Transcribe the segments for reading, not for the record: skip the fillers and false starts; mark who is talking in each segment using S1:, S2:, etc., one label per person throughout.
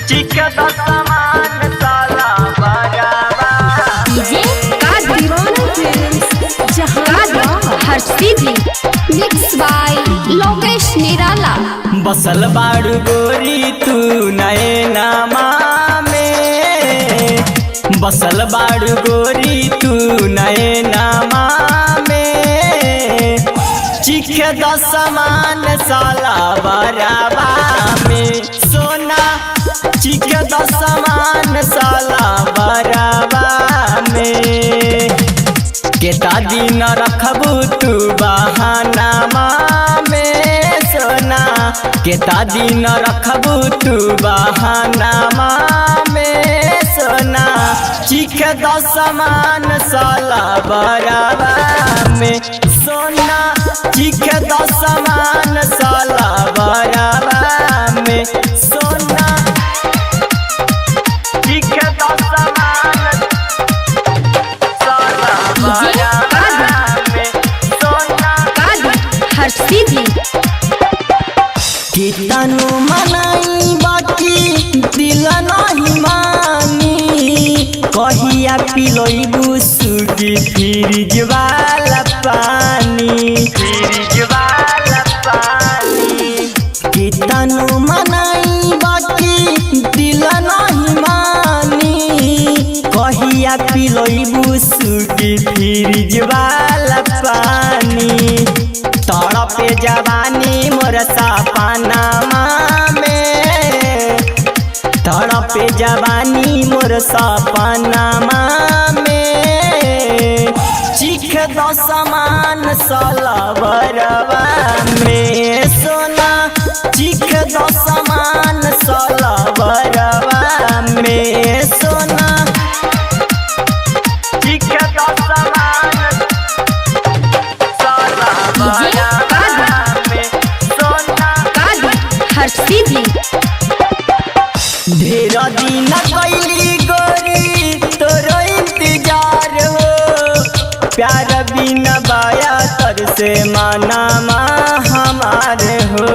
S1: चिकदा सामान साला बराबा
S2: डीजे का दीवाना फिल्म्स जहां हर सीधी मिक्स बाय लोकेश निराला।
S1: बसल बाड़ू गोरी तू नए नामा में, बसल बाड़ू गोरी तू नए नामा में, चिखे द समान साला बराबा में सोना, चिखे द समान साला बराबा में। केता दिन रखबू तू बहानामा में सोना, केता दिन रखबू तू बहानामा में सोना, चिखे द समान साला बराबा में सोना, चिखे द समान साला बराबा में सोना, चिखे द समान साला बराबा में सोना।
S2: हर सीधी
S1: कितनु मनाई बाकी दिल नहीं मानी, कहिया पिलोइबू सुगी फ्रिज वाला पानी, फ्रिज वाला पानी। कितनु मनाई बाकी दिल नहीं मानी, कहिया पिलोइबू सुगी फ्रिज वाला पानी। तड़पे जवानी मोर सपनामा में, तड़पे जवानी मोर सपनामा में, चिख द समान साला बराबा में सोना, चिख द समान साला बराबा में सोना, चिख द समान साला बराबा में सोना।
S2: हर सीधी
S1: ढेर दिन कैली गोरी तोरो इंतजार हो, प्यार बिना बाया तर से मानामा हमारे हो,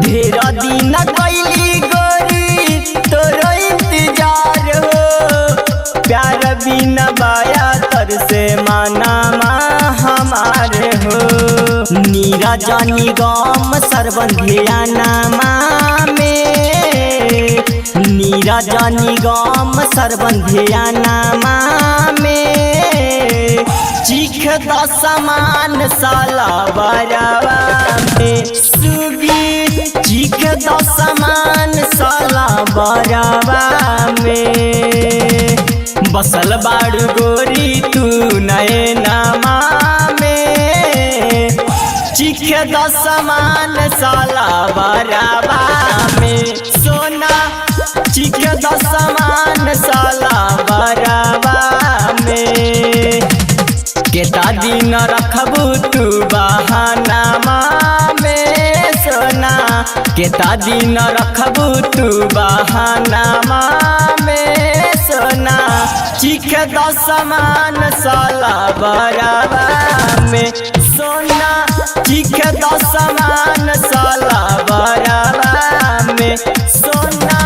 S1: ढेर दिन कैली गोरी तोरो इंतजार हो, प्यार बिना बाया तर से मानामा हमारे हो। नीरजा निगम सरबंधिया नामा में, नीरजा निगम सरबंधिया नामा में, चिख द समान साला बराबा में सुगी, चिख द समान साला बराबा में। बसल बाड़ू गोरी तू नए नामा में, चिखे द समान साला बराबा में सोना, चिखे द समान साला बराबा में। केता दिन रखबू तू बहानामा में सोना, केता दिन रखबू तू बहानामा में सोना, चिखे द समान साला बराबा में सोना, चिखे द समान साला बराबा में सोना।